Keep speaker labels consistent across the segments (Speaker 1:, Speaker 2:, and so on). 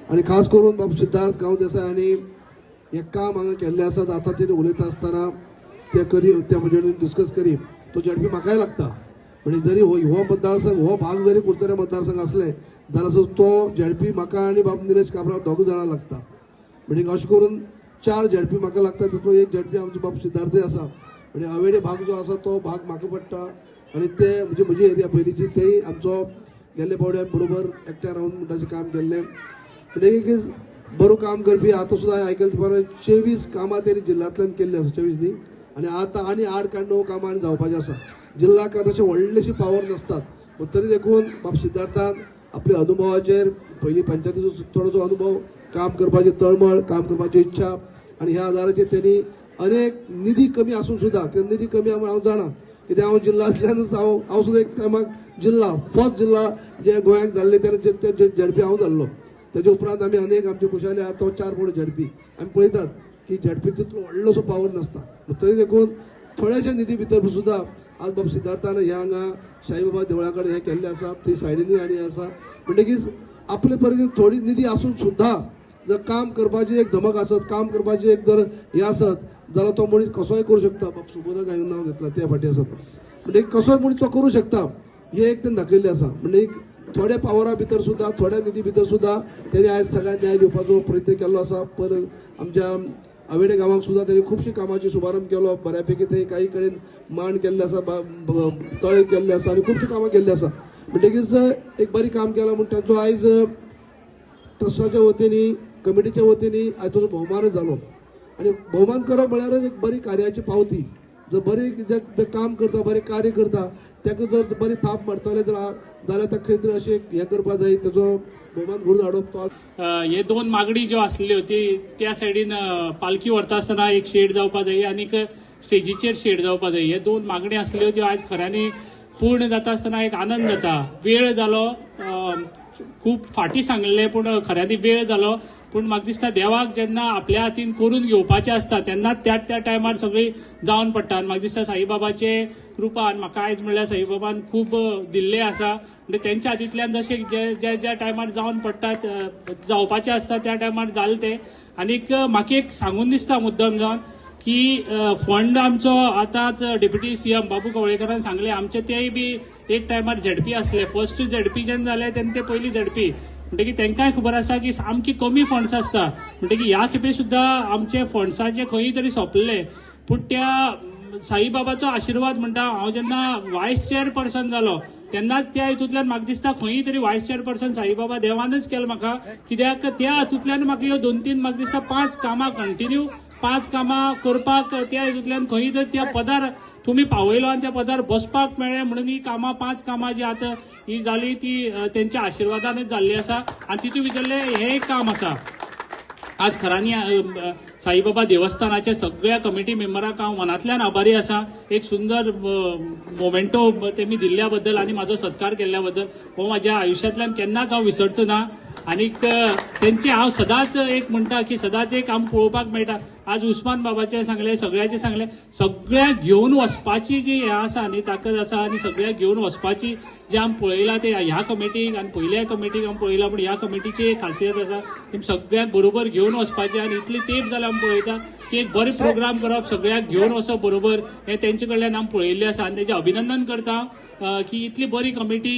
Speaker 1: आणि खास करून बाब सिद्धार्थ गांवदेसाय आणि हे काम हांगा केल्लें आसा आतां ते उलयता आसतना ते करी त्या म्हजे डिस्कस करी तो झडपी म्हाकाय लागता म्हणजे जरी हो मतदारसंघ हो भाग जरी कुडचड्या मतदारसंघ असले जाल्यार तो झडपी म्हाका आणि बाब निलेश काब्राल दोग जाणां लागता म्हणजे अशें करून 4 झडपी म्हाका लागता तितून एक झडपी आमचो बाब सिद्धार्थय आसा म्हणजे हवेडे भाग जो आसा तो भाग म्हाका पडटा आणि ते म्हणजे म्हजी एरिया पयलींची तेय आमचो गेल्ले पावड्या बरोबर एकट्या रावन म्हणटाचें काम केल्लें म्हणजे एक बरो काम करपी आतां सुद्दां आयकलें 24 कामां तेणी जिल्ल्यांतल्यान केल्ली आसा 24 न्ही आणि आतां आनी 8 काय 9 कामां आनी जावपाचीं आसा जिल्ल्याक तशें व्हडलेशी पावर नासतात पूण तरी देखून बाब सिद्धार्थान आपल्या अनुभवाचेर पयलीं पंचायतीचो थोडोसो अनुभव काम करपाची तळमळ काम करपाची इच्छा आणि ह्या आदाराचेर तेणी अनेक निधी कमी आसून सुद्दां ते निधी कमी हांव जाणा कित्याक हांव जिल्ल्यांतल्यानच हांव सुद्दां एक टायमाक जिल्ला फर्स्ट जिल्ला जे गोंयांत जाल्ले ते झडपी हांव जाल्लो तेजे उपरांत आमी अनेक आमचे कुशाले आहा तो 4 फावट झडपी आमी पळयतात की झडपी तितलो व्हडलोसो पावर नासता तरी देखून थोड्याशा निधी भितर सुद्दां आज बाब सिद्धार्थान हे हांगा साईबाबा देवळा कडेन हें केल्लें आसा ती सायडीनूय आनी आसा म्हणटकीच आपले परिस्थिती थोडी निधी आसून सुद्दां जर काम करपाची एक धमक आसत काम करपाची एक जर हे आसत जाल्यार तो मनीस कसोय करूं शकता बाब सुबोधाक हांवें नांव घेतलां त्या फाटी आसत म्हणजे कसोय मनीस तो करूं शकता हे एक तें दाखयल्लें आसा म्हणजे थोड्या पावरा भितर सुद्दां थोड्या निधी भितर सुद्दां तेणी आयज सगळ्यांक न्याय दिवपाचो प्रयत्न केल्लो आसा पर आमच्या हवेडे गांवांक सुद्दां तेणी खुबशी कामाची शुभारंभ केलो बऱ्यापैकी थंय काही कडेन मांड केल्ले आसा तळे केल्ले आसा आनी खुबशीं कामां केल्ली आसा म्हणटकीच एक बरी काम केलां म्हूण ताचो आयज ट्रस्टाच्या वतीनी कमिटीच्या वतीनी आयज ताचो भोवमानच जालो आनी भोवमान करप म्हळ्यार एक बरी कार्याची पावती जर बरी जे काम करता बरें कार्य करता ताका जर बरी थाप मारतले जाल्यार ताका खंय तरी अशें हें करपा जाय तेजो भोवमान घडून हाडप तो
Speaker 2: हे 2 मागणी ज्यो आसल्यो त्या सायडीन पालखी व्हरता आसतना एक शेड जावपा जाय आनीक स्टेजीचेर शेड जावपा जाय हे 2 मागणी आसल्यो ज्यो आयज खऱ्यांनी पूर्ण जाता आसतना एक आनंद जाता वेळ जालो खूब फाटी सांगलें पूण खऱ्यांनी वेळ जालो पूण म्हाका दिसता देवाक जेन्ना आपल्या हातीन करून घेवपाचें आसता तेन्ना त्या टायमार सगळी जावन पडटा आनी म्हाका दिसता साईबाबाचे कृपान म्हाका आयज म्हणल्यार साईबाबान खूब दिल्लें आसा म्हणजे तेंच्या हातींतल्यान जशें ज्या टायमार जावन पडटात जावपाचें आसता त्या टायमार जालें तें आनीक म्हाका एक सांगून दिसता मुद्दम जावन की फंड आमचो आतांच डेप्युटी सीएम बाबू कवळेकरान सांगलें आमचे तेय बी एक टायमार झडपी आसले फर्स्ट झडपी जेन्ना जाले तेन्ना ते पयलीं झडपी म्हणटकीर तांकांय खबर आसा की सामकी कमी फंड्स आसता म्हणटकीर ह्या खेपे सुद्दां आमचे फंड्साचे खंय तरी सोंपले पूण त्या साईबाबाचो आशिर्वाद म्हणटा हांव जेन्ना वायस चेअरपर्सन जालो तेन्नाच त्या हितूंतल्यान म्हाका दिसता खंय तरी वायस चेअरपर्सन साईबाबा देवानच केलें म्हाका कित्याक त्या हातूंतल्यान म्हाका ह्यो 2-3 म्हाका दिसता 5 कामां कंटिन्यू 5 कामां करपाक त्या हितूंतल्यान खंय तरी त्या पदार तुमी पावयलो आनी त्या पदार बसपाक मेळ्ळें म्हणून ही कामां 5 कामां जी आतां ही जाली ती तेंच्या आशिर्वादानच जाल्ली आसा आनी तितून भितरलें हें एक काम आसा आज खऱ्यांनी साईबाबा देवस्थानाच्या सगळ्या कमिटी मेंबरांक हांव मनांतल्यान आभारी आसा एक सुंदर मोमेंटो तेमी दिल्ल्या बद्दल आनी म्हाजो सत्कार केल्ल्या बद्दल हो म्हाज्या आयुश्यांतल्यान केन्नाच हांव विसरचो ना आनीक तेंचे हांव सदांच एक म्हणटा की सदांच एक आमकां पळोवपाक मेळटा आज उस्मान बाबाचें सांगलें सगळ्याचें सांगलें सगळ्यांक घेवन वचपाची जी हें आसा न्ही ताकद आसा आनी सगळ्यांक घेवन वचपाची जे आमी पळयलां ते ह्या कमिटीक आनी पयल्या कमिटीक आमी पळयलां पूण ह्या कमिटीची एक खासियत आसा की सगळ्यांक बरोबर घेवन वचपाचें आनी इतली तेंप जाल्यार आमी पळयता की एक बरें प्रोग्राम करप सगळ्यांक घेवन वचप बरोबर हें तेंचे कडल्यान आमी पळयल्लें आसा आनी तेजें अभिनंदन करता की इतली बरी कमिटी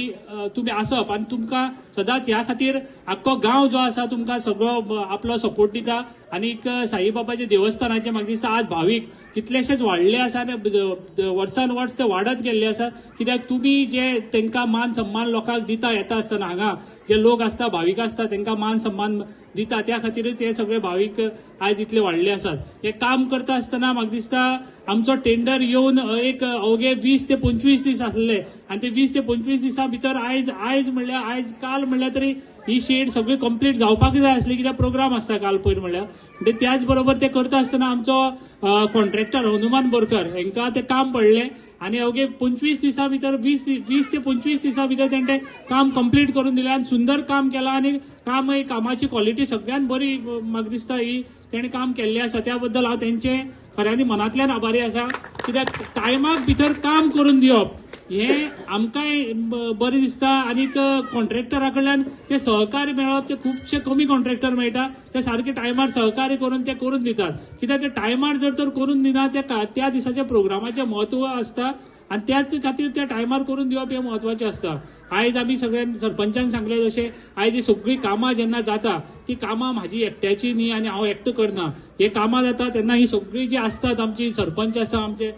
Speaker 2: तुमी आसप आनी तुमकां सदांच ह्या खातीर आख्खो गांव जो आसा तुमकां सगळो आपलो सपोर्ट दिता आनीक साईबाबाच्या देवस्थानाचे म्हाका दिसता आज भावीक कितलेशेच वाडले आसा आनी वर्सान वर्स ते वाडत गेल्ले आसा कित्याक तुमी जे तांकां मान सन्मान लोकांक दिता येता आसतना हांगा जे लोक आसता भावीक आसता तांकां मान सन्मान दिता त्या खातीरच हे सगळे भावीक आयज इतले वाडले आसात हे काम करता आसतना म्हाका दिसता आमचो टेंडर येवन एक अवघे 20 ते 25 दीस आसले आनी ते 20 ते 25 दिसां भितर आयज म्हणल्यार आयज काल म्हणल्यार तरी ही शेड सगळी कंप्लीट जावपाक जाय आसली कित्याक प्रोग्राम आसता काल पयर म्हणल्यार म्हणजे त्याच बरोबर ते करता आसतना आमचो कॉन्ट्रॅक्टर हनुमान बोरकर हांकां ते काम पडलें आनी अवघे 25 दिसां भितर 20 ते 25 दिसां भितर तेंचे काम कंप्लीट करून दिलें आनी सुंदर काम केलां आनी कामाची क्वॉलिटी सगळ्यात बरी म्हाका दिसता ही तेणें काम केल्लें आसा त्या बद्दल हांव तेंचे खऱ्यांनी मनांतल्यान आभारी आसा कित्याक टायमाक भितर काम करून दिवप हे आमकांय बरें दिसता. आनीक कॉन्ट्रॅक्टरा कडल्यान ते सहकार्य मेळप ते खुबशे कमी कॉन्ट्रॅक्टर मेळटा. ते सारखे टायमार सहकार्य करून ते करून दितात. कित्याक ते टायमार जर तर करून दिना त्या दिसाच्या प्रोग्रामाचें म्हत्व आसता आनी त्याच खातीर त्या टायमार करून दिवप हें म्हत्वाचें आसता. आयज आमी सगळ्यांनी सरपंचान सांगलें जशें आयज ही सगळीं कामां जेन्ना जाता ती कामां म्हाजी एकट्याची न्ही आनी हांव एकटो करना. हे कामां जाता तेन्ना ही सगळीं जी आसतात आमची सरपंच आसा, आमचे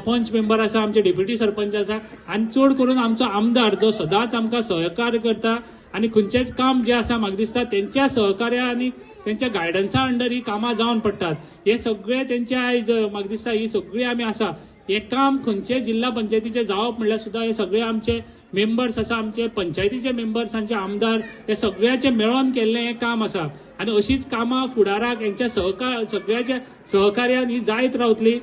Speaker 2: पंच मेंबर आसा, आमचे डेप्युटी सरपंच आसा आनी चड करून आमचो आमदार जो सदांच आमकां सहकार्य करता आनी खंयचेच काम जे आसा म्हाका दिसता तेंच्या सहकार्या आनी त्यांच्या गायडन्सा अंडर ही कामां जावन पडटात. हे सगळे तेंच्या आयज म्हाका दिसता ही सगळीं आमी आसा हे काम खंयचे जिल्हा पंचायतीचे जावप म्हणल्यार सुद्दां हे सगळे आमचे मेंबर्स आसा, आमचे पंचायतीचे मेंबर्स, आमचे आमदार हे सगळ्याचे मेळोन केल्लें हें काम आसा. आनी अशीच कामां फुडाराक हेंच्या सगळ्याच्या सहकार्यान ही जायत रावतली.